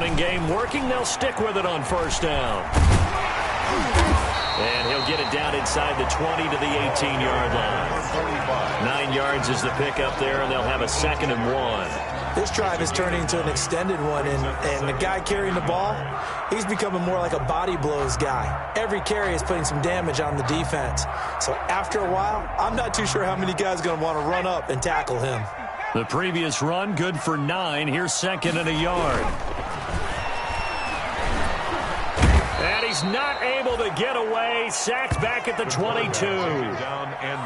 Running game working. They'll stick with it on first down. And he'll get it down inside the 20 to the 18-yard line. 9 yards is the pickup there, and they'll have a 2nd and 1. This drive is turning into an extended one, and the guy carrying the ball, he's becoming more like a body blows guy. Every carry is putting some damage on the defense. So after a while, I'm not too sure how many guys are going to want to run up and tackle him. The previous run, good for 9. Here's 2nd and a yard. And he's not able to get away. Sacked back at the 22.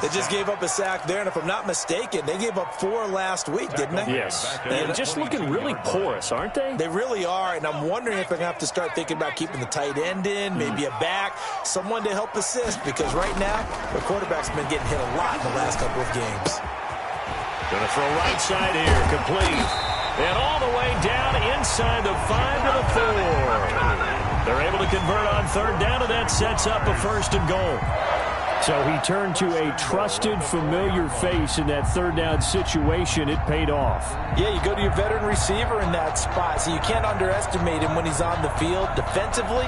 They just gave up a sack there, and if I'm not mistaken, they gave up 4 last week, didn't they? Yes. And just looking really porous, aren't they? They really are, and I'm wondering if they're going to have to start thinking about keeping the tight end in, maybe a back, someone to help assist, because right now, the quarterback's been getting hit a lot in the last couple of games. Going to throw right side here, complete. And all the way down inside the 5 to the 4. They're able to convert on 3rd down, and that sets up a 1st and goal. So he turned to a trusted, familiar face in that 3rd down situation. It paid off. Yeah, you go to your veteran receiver in that spot, so you can't underestimate him when he's on the field defensively.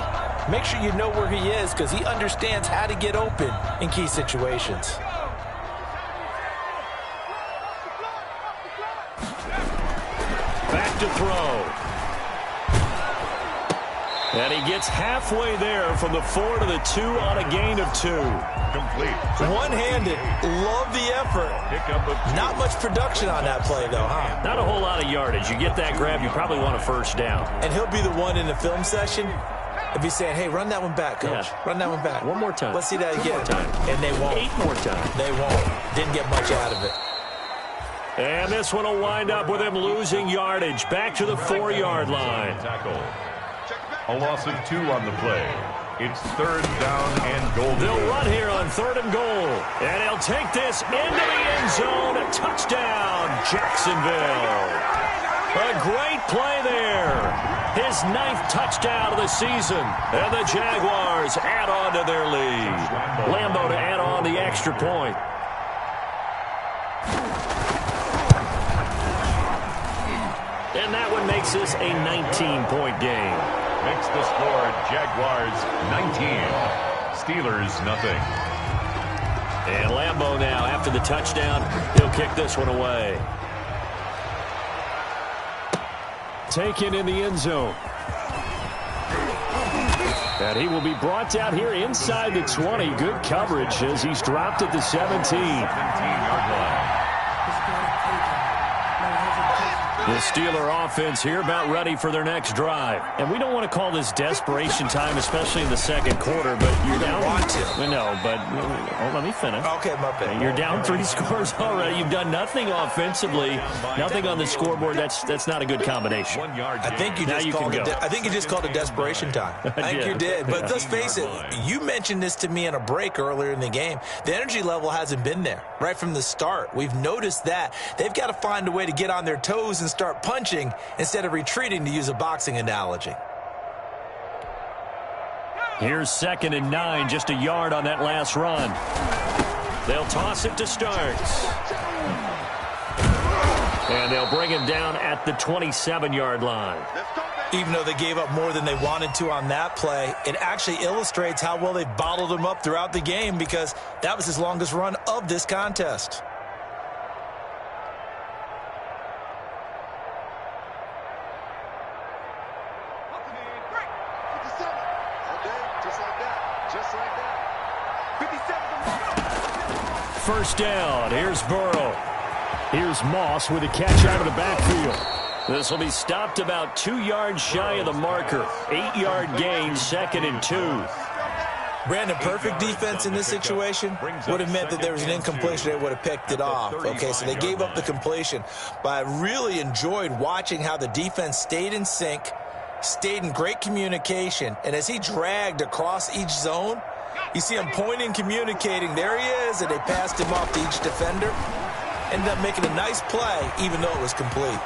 Make sure you know where he is, because he understands how to get open in key situations. Back to throw. And he gets halfway there from the 4 to the 2 on a gain of 2. Complete. One-handed. Love the effort. Not much production on that play, though, huh? Not a whole lot of yardage. You get that grab, you probably want a 1st down. And he'll be the one in the film session if he's saying, hey, run that one back, coach. Yeah. Run that one back. One more time. Let's see that again. 2 more times. And they won't. 8 more times. They won't. Didn't get much out of it. And this one will wind up with him losing yardage. Back to the 4-yard line. A loss of 2 on the play. It's 3rd down and goal. They'll run here on 3rd and goal. And he'll take this into the end zone. A touchdown, Jacksonville. A great play there. His 9th touchdown of the season. And the Jaguars add on to their lead. Lambeau to add on the extra point. And that one makes this a 19-point game. Makes the score Jaguars 19. Steelers nothing. And Lambeau now, after the touchdown, he'll kick this one away. Taken in the end zone. And he will be brought down here inside the 20. Good coverage as he's dropped at the 17. 17-yard line. The Steeler offense here about ready for their next drive. And we don't want to call this desperation time, especially in the 2nd quarter, but you're down. Want to. No, but let me finish. Okay, my bad. You're down 3 scores already. You've done nothing offensively, nothing on the scoreboard. That's not a good combination. 1 yard. I think you just called it. I think you just called it desperation time. I think you did. But let's face it, you mentioned this to me in a break earlier in the game. The energy level hasn't been there right from the start. We've noticed that. They've got to find a way to get on their toes and start punching instead of retreating, to use a boxing analogy. Here's 2nd and 9, just a yard on that last run. They'll toss it to Starks. And they'll bring him down at the 27-yard line. Even though they gave up more than they wanted to on that play, it actually illustrates how well they bottled him up throughout the game, because that was his longest run of this contest. First down. Here's Burrow. Here's Moss with a catch out of the backfield. This will be stopped about 2 yards shy of the marker. 8-yard gain, 2nd and 2. Brandon, perfect defense in this situation would have meant that there was an incompletion. They would have picked it off. Okay, so they gave up the completion. But I really enjoyed watching how the defense stayed in sync, stayed in great communication, and as he dragged across each zone, you see him pointing, communicating. There he is, and they passed him off to each defender. Ended up making a nice play, even though it was complete.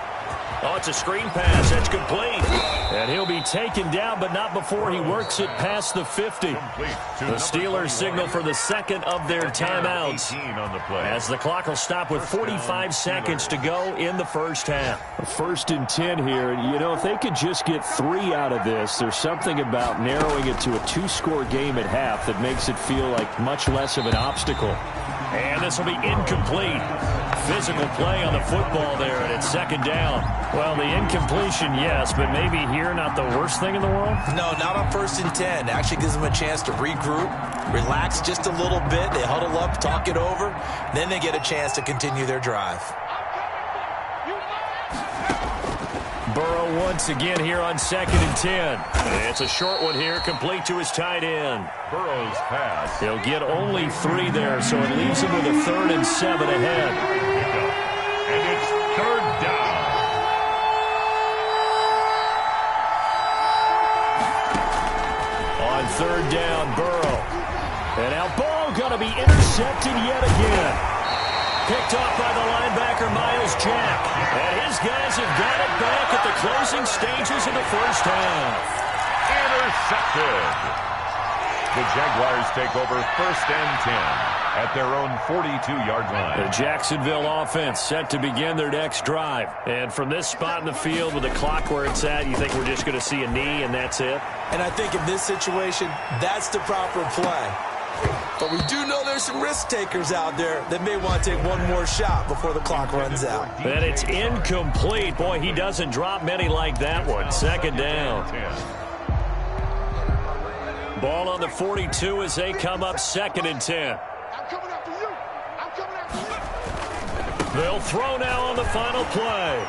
Oh, it's a screen pass. That's complete. And he'll be taken down, but not before he works it past the 50. The Steelers signal for the second of their timeouts, as the clock will stop with 45 seconds to go in the first half. 1st and 10 here. You know, if they could just get 3 out of this, there's something about narrowing it to a 2-score game at half that makes it feel like much less of an obstacle. And this will be incomplete. Physical play on the football there, and it's 2nd down. Well, the incompletion, yes, but maybe here not the worst thing in the world? No, not on 1st and 10. Actually gives them a chance to regroup, relax just a little bit. They huddle up, talk it over. Then they get a chance to continue their drive. Burrow once again here on 2nd and 10. It's a short one here, complete to his tight end. Burrow's pass. He'll get only 3 there, so it leaves him with a 3rd and 7 ahead. And it's 3rd down. On 3rd down, Burrow. And now Burrow going to be intercepted yet again. Picked off by the linebacker, Miles Jack. And his guys have got it back at the closing stages of the first half. Intercepted. The Jaguars take over 1st and 10 at their own 42-yard line. The Jacksonville offense set to begin their next drive. And from this spot in the field with the clock where it's at, you think we're just going to see a knee and that's it? And I think in this situation, that's the proper play. But we do know there's some risk takers out there that may want to take one more shot before the clock runs out. And it's incomplete. Boy, he doesn't drop many like that one. 2nd down. Ball on the 42 as they come up 2nd and 10. They'll throw now on the final play.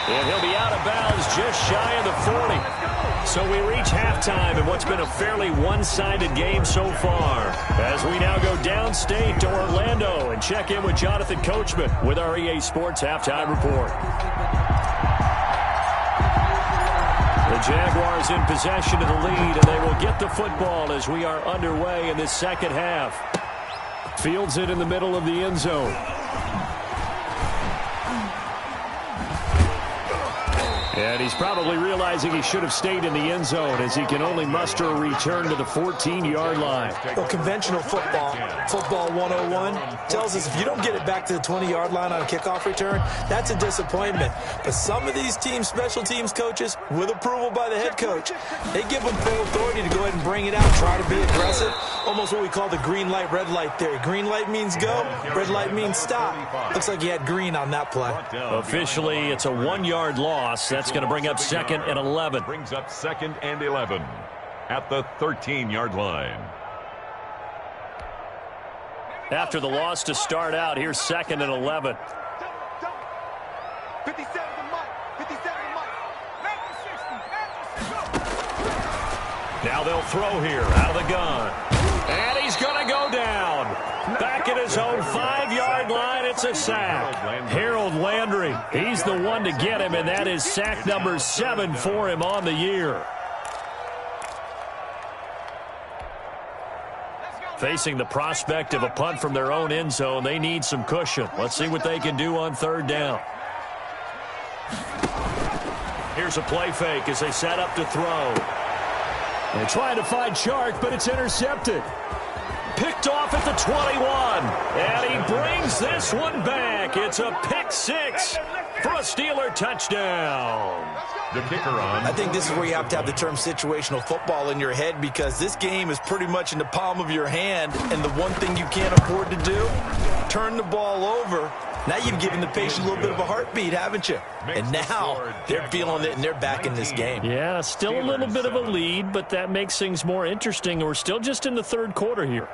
And he'll be out of bounds just shy of the 40. So we reach halftime in what's been a fairly one-sided game so far, as we now go downstate to Orlando and check in with Jonathan Coachman with our EA Sports Halftime Report. The Jaguars in possession of the lead, and they will get the football as we are underway in this second half. Fields it in the middle of the end zone. And he's probably realizing he should have stayed in the end zone, as he can only muster a return to the 14-yard line. Well, conventional football 101, tells us if you don't get it back to the 20-yard line on a kickoff return, that's a disappointment. But some of these team special teams coaches, with approval by the head coach, they give them full authority to go ahead and bring it out, try to be aggressive, almost what we call the green light, red light theory. Green light means go, red light means stop. Looks like he had green on that play. Officially, it's a 1-yard loss. That's going to bring up 2nd and 11. Brings up 2nd and 11 at the 13-yard line. After the loss to start out, here's 2nd and 11. 57 to Mike. 57 to Mike. Now they'll throw here out of the gun. And he's going to go down. Back at his own 5-yard line, it's a sack. Harold Landry, he's the one to get him, and that is sack number 7 for him on the year. Facing the prospect of a punt from their own end zone, they need some cushion. Let's see what they can do on 3rd down. Here's a play fake as they set up to throw. They're trying to find Chark, but it's intercepted. Picked off at the 21. And he brings this one back. It's a pick 6 for a Steeler touchdown. The kicker on. I think this is where you have to have the term situational football in your head, because this game is pretty much in the palm of your hand, and the one thing you can't afford to do, turn the ball over. Now you've given the patient a little bit of a heartbeat, haven't you? And now they're feeling it, and they're back in this game. Yeah, still a little bit of a lead, but that makes things more interesting. We're still just in the 3rd quarter here.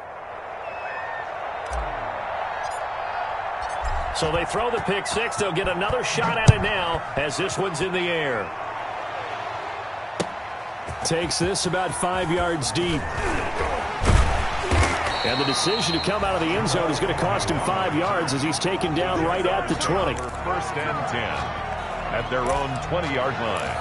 So they throw the pick 6. They'll get another shot at it now as this one's in the air. Takes this about 5 yards deep. And the decision to come out of the end zone is going to cost him 5 yards as he's taken down right at the 20. 1st and 10 at their own 20-yard line.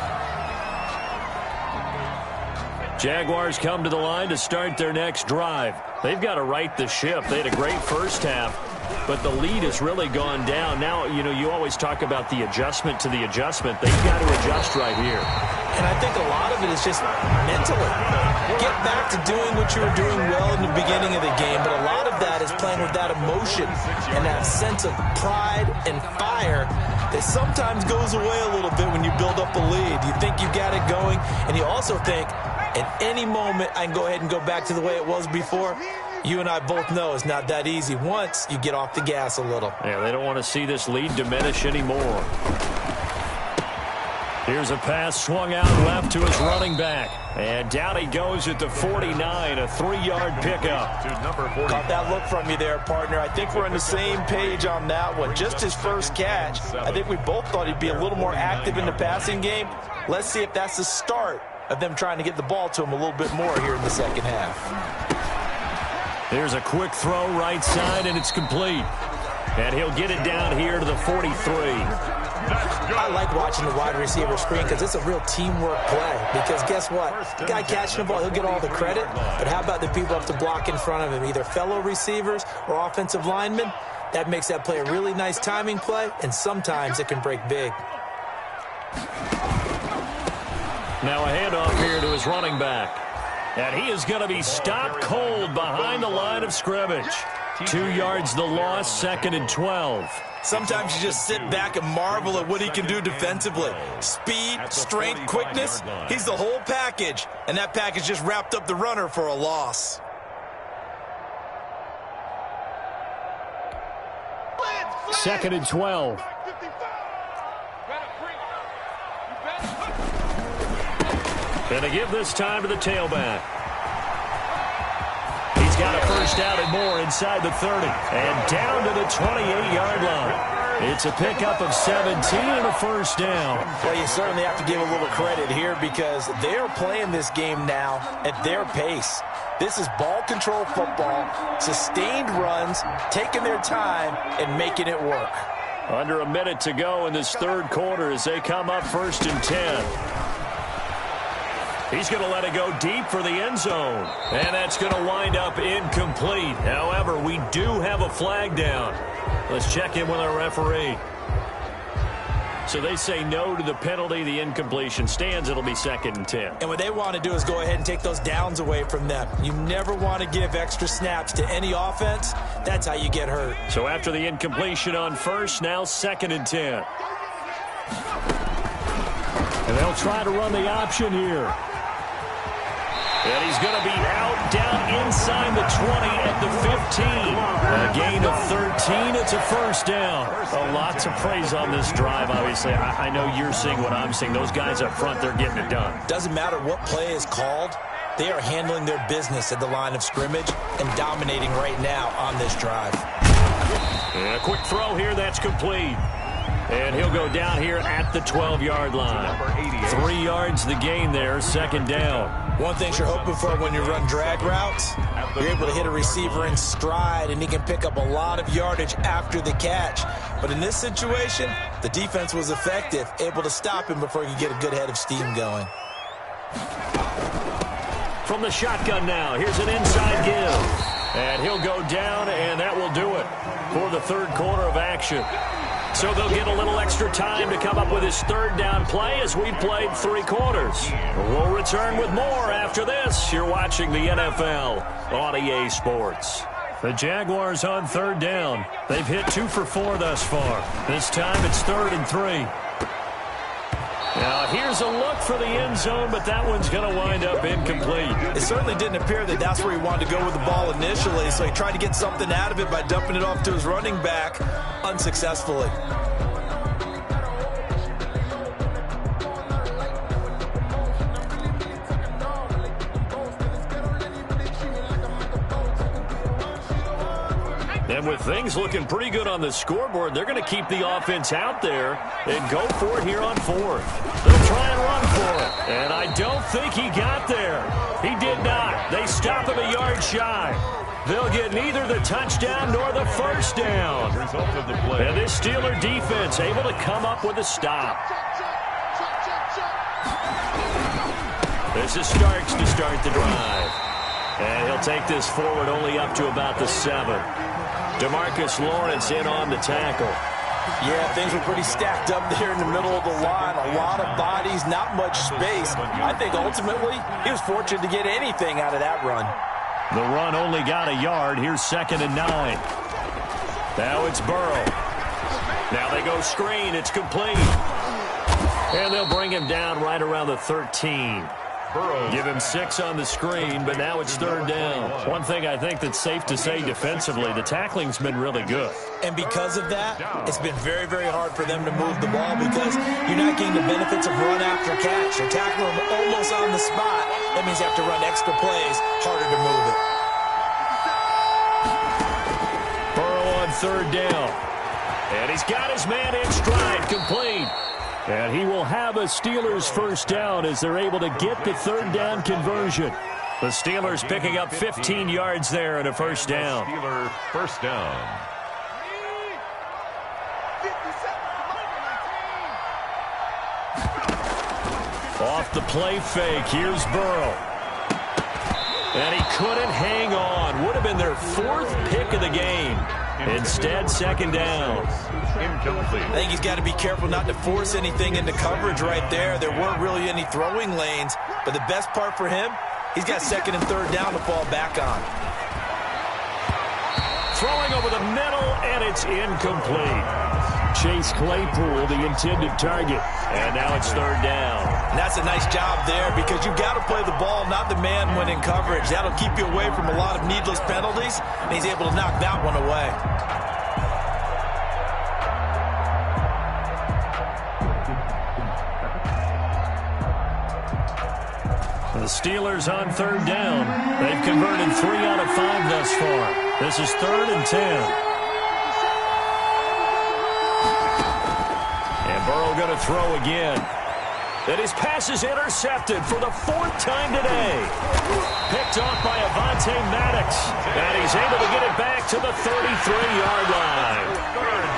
Jaguars come to the line to start their next drive. They've got to right the ship. They had a great first half. but the lead has really gone down. Now, you know, you always talk about the adjustment to the adjustment. They've got to adjust right here. And I think a lot of it is just mentally. Get back to doing what you were doing well in the beginning of the game, but a lot of that is playing with that emotion and that sense of pride and fire that sometimes goes away a little bit when you build up a lead. You think you got it going, and you also think, at any moment, I can go ahead and go back to the way it was before. You and I both know it's not that easy once you get off the gas a little. Yeah, they don't want to see this lead diminish anymore. Here's a pass swung out left to his running back. And down he goes at the 49, a 3-yard pickup. Caught that look from you there, partner. I think we're on the same page on that one. Just his first catch. I think we both thought he'd be a little more active in the passing game. Let's see if that's the start of them trying to get the ball to him a little bit more here in the second half. Here's a quick throw right side, and it's complete. And he'll get it down here to the 43. I like watching the wide receiver screen because it's a real teamwork play. Because guess what? The guy catching the ball, he'll get all the credit. But how about the people up to block in front of him, either fellow receivers or offensive linemen? That makes that play a really nice timing play, and sometimes it can break big. Now a handoff here to his running back. And he is going to be stopped cold behind the line of scrimmage. 2 yards the loss, 2nd and 12. Sometimes you just sit back and marvel at what he can do defensively. Speed, strength, quickness, he's the whole package. And that package just wrapped up the runner for a loss. Second and 12. And to give this time to the tailback. He's got a first down and more inside the 30. And down to the 28-yard line. It's a pickup of 17 and a first down. Well, you certainly have to give a little credit here because they're playing this game now at their pace. This is ball control football, sustained runs, taking their time and making it work. Under a minute to go in this third quarter as they come up 1st and 10. He's going to let it go deep for the end zone. And that's going to wind up incomplete. However, we do have a flag down. Let's check in with our referee. So they say no to the penalty. The incompletion stands. It'll be 2nd and 10. And what they want to do is go ahead and take those downs away from them. You never want to give extra snaps to any offense. That's how you get hurt. So after the incompletion on first, now 2nd and 10. And they'll try to run the option here. And he's going to be out down inside the 20 at the 15. A gain of 13. It's a first down. Lots of praise on this drive, obviously. I know you're seeing what I'm seeing. Those guys up front, they're getting it done. Doesn't matter what play is called. They are handling their business at the line of scrimmage and dominating right now on this drive. And a quick throw here. That's complete. And he'll go down here at the 12-yard line. 3 yards the gain there, 2nd down. One thing you're hoping for when you run drag routes, you're able to hit a receiver in stride, and he can pick up a lot of yardage after the catch. But in this situation, the defense was effective, able to stop him before he could get a good head of steam going. From the shotgun now, here's an inside give. And he'll go down, and that will do it for the third quarter of action. So they'll get a little extra time to come up with his third down play as we played 3 quarters. We'll return with more after this. You're watching the NFL on EA Sports. The Jaguars on 3rd down. They've hit 2 for 4 thus far. This time it's 3rd and 3. Now here's a look for the end zone, but that one's going to wind up incomplete. It certainly didn't appear that that's where he wanted to go with the ball initially, so he tried to get something out of it by dumping it off to his running back unsuccessfully. And with things looking pretty good on the scoreboard, they're going to keep the offense out there and go for it here on 4th. They'll try and run for it. And I don't think he got there. He did not. They stop him a yard shy. They'll get neither the touchdown nor the first down. And this Steeler defense able to come up with a stop. This is Starks to start the drive. And he'll take this forward only up to about the 7. DeMarcus Lawrence in on the tackle. Yeah, things were pretty stacked up there in the middle of the line. A lot of bodies, not much space. I think ultimately he was fortunate to get anything out of that run. The run only got a yard. Here's 2nd and 9. Now it's Burrow. Now they go screen. It's complete. And they'll bring him down right around the 13. Give him 6 on the screen, but now it's 3rd down. One thing I think that's safe to say defensively, the tackling's been really good. And because of that, it's been very, very hard for them to move the ball because you're not getting the benefits of run after catch. You're tackling them almost on the spot. That means you have to run extra plays, harder to move it. Burrow on 3rd down. And he's got his man in stride, complete. And he will have a Steelers 1st down as they're able to get the 3rd down conversion. The Steelers picking up 15 yards there and a 1st down. Steeler 1st down. Off the play fake, here's Burrow. And he couldn't hang on. Would have been their 4th pick of the game. Instead, 2nd down. Incomplete. I think he's got to be careful not to force anything into coverage right there. There weren't really any throwing lanes, but the best part for him, he's got 2nd and 3rd down to fall back on. Throwing over the middle, and it's incomplete. Chase Claypool, the intended target. And now it's 3rd down. And that's a nice job there because you've got to play the ball, not the man when in coverage. That'll keep you away from a lot of needless penalties, and he's able to knock that one away. The Steelers on 3rd down. They've converted 3 out of 5 thus far. This is 3rd and 10. And Burrow going to throw again. And his pass is intercepted for the 4th time today. Picked off by Avonte Maddox. And he's able to get it back to the 33-yard line.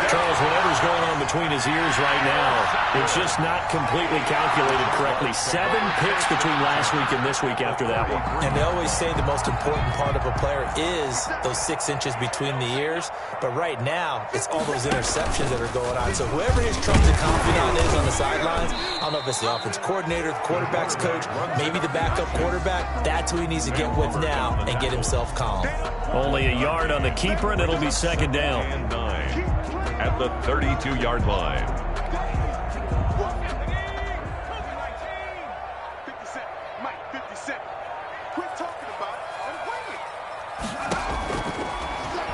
Charles, whatever's going on between his ears right now, it's just not completely calculated correctly. 7 picks between last week and this week after that one. And they always say the most important part of a player is those 6 inches between the ears. But right now, it's all those interceptions that are going on. So whoever his trusted confidant is on the sidelines, I don't know if it's the offense coordinator, the quarterback's coach, maybe the backup quarterback, that's who he needs to get with now and get himself calm. Only a yard on the keeper, and it'll be 2nd down. And 9 at the 32-yard line. 57. Mike, 57. Quit talking about it and wing it.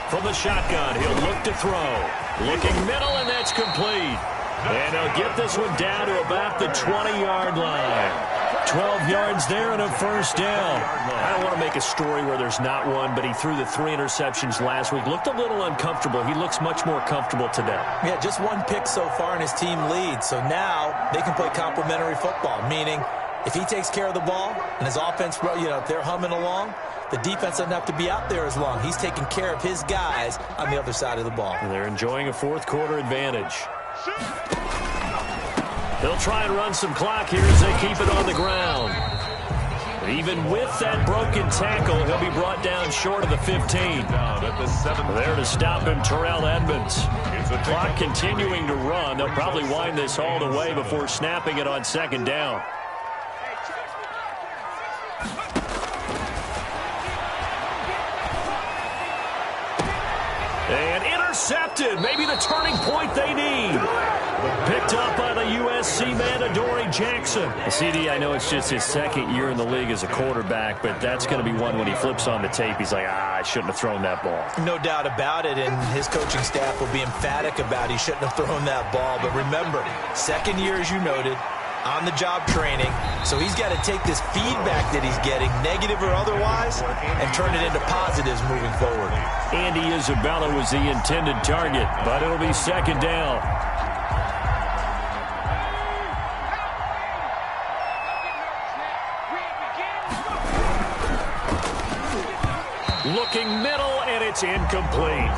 From the shotgun, he'll look to throw. Looking middle, and that's complete. And he'll get this one down to about the 20-yard line. 12 yards there and a 1st down. I don't want to make a story where there's not one, but he threw the 3 interceptions last week. Looked a little uncomfortable. He looks much more comfortable today. Yeah, just 1 pick so far and his team leads. So now they can play complementary football, meaning if he takes care of the ball and his offense, if they're humming along, the defense doesn't have to be out there as long. He's taking care of his guys on the other side of the ball. And they're enjoying a 4th quarter advantage. They'll try and run some clock here as they keep it on the ground. Even with that broken tackle, he'll be brought down short of the 15. Down at the 7. There to stop him, Terrell Edmonds. Clock continuing to run. They'll probably wind this all the way before snapping it on 2nd down. And intercepted. Maybe the turning point they need. Picked up by the USC man, Adoree Jackson. CD, I know it's just his 2nd year in the league as a quarterback, but that's going to be one when he flips on the tape, he's like, I shouldn't have thrown that ball. No doubt about it, and his coaching staff will be emphatic about he shouldn't have thrown that ball. But remember, 2nd year, as you noted, on-the-job training, so he's got to take this feedback that he's getting, negative or otherwise, and turn it into positives moving forward. Andy Isabella was the intended target, but it'll be 2nd down. Looking middle, and it's incomplete.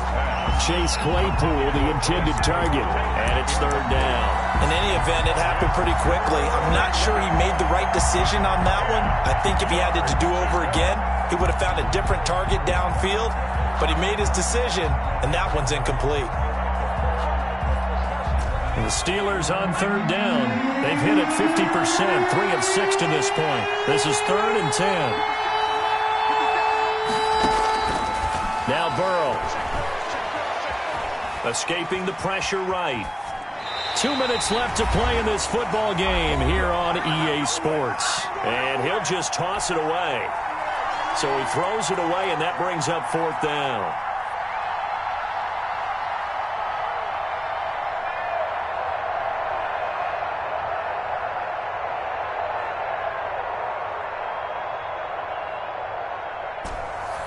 Chase Claypool, the intended target, and it's 3rd down. In any event, it happened pretty quickly. I'm not sure he made the right decision on that one. I think if he had it to do over again, he would have found a different target downfield, but he made his decision, and that one's incomplete. And the Steelers on third down. They've hit it 50%, 3 of 6 to this point. This is 3rd and 10. Now Burrow. Escaping the pressure right. 2 minutes left to play in this football game here on EA Sports. And he'll just toss it away. So he throws it away, and that brings up 4th down.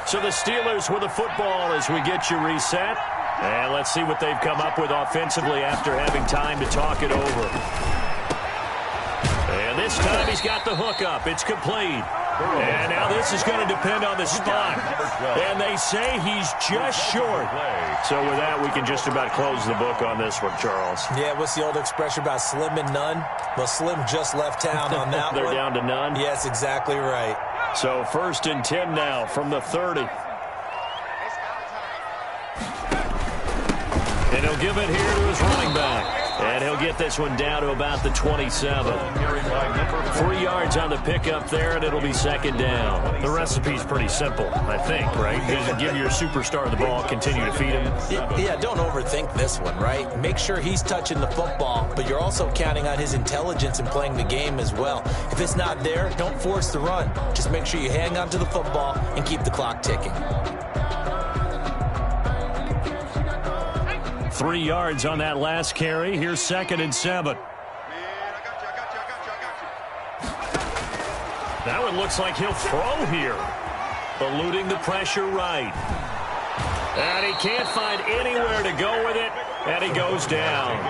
So the Steelers with the football as we get you reset. And let's see what they've come up with offensively after having time to talk it over. And this time he's got the hook up. It's complete. And now this is going to depend on the spot. And they say he's just short. So with that, we can just about close the book on this one, Charles. Yeah, what's the old expression about slim and none? Well, Slim just left town on that They're one. down to none? Yes, exactly right. So 1st and 10 now from the 30. And he'll give it here to his running back. And he'll get this one down to about the 27. 3 yards on the pickup there, and it'll be 2nd down. The recipe's pretty simple, I think, right? Just give your superstar the ball, continue to feed him. Yeah, don't overthink this one, right? Make sure he's touching the football, but you're also counting on his intelligence in playing the game as well. If it's not there, don't force the run. Just make sure you hang on to the football and keep the clock ticking. 3 yards on that last carry. Here's 2nd and 7. That one looks like he'll throw here. Eluding the pressure right. And he can't find anywhere to go with it. And he goes down.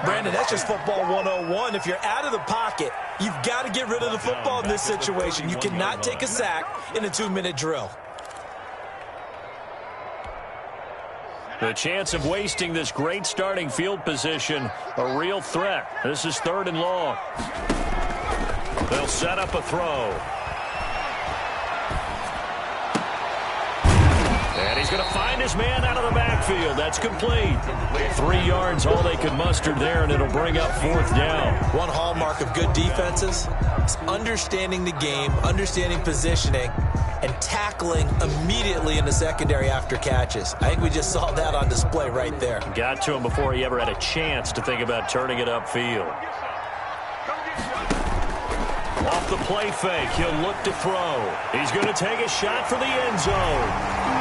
Brandon, that's just football 101. If you're out of the pocket, you've got to get rid of the football in this situation. You cannot take a sack in a 2-minute drill. The chance of wasting this great starting field position, a real threat. This is 3rd and long. They'll set up a throw. And he's going to find his man out of the backfield. That's complete. 3 yards, all they could muster there, and it'll bring up 4th down. One hallmark of good defenses is understanding the game, understanding positioning, and tackling immediately in the secondary after catches. I think we just saw that on display right there. Got to him before he ever had a chance to think about turning it upfield. Off the play fake, he'll look to throw. He's going to take a shot for the end zone.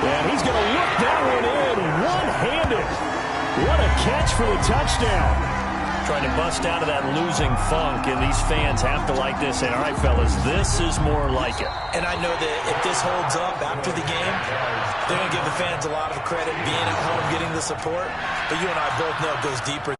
And he's going to look that one in one-handed. What a catch for the touchdown. Trying to bust out of that losing funk, and these fans have to like this. And all right, fellas, this is more like it. And I know that if this holds up after the game, they're going to give the fans a lot of credit being at home, getting the support. But you and I both know it goes deeper.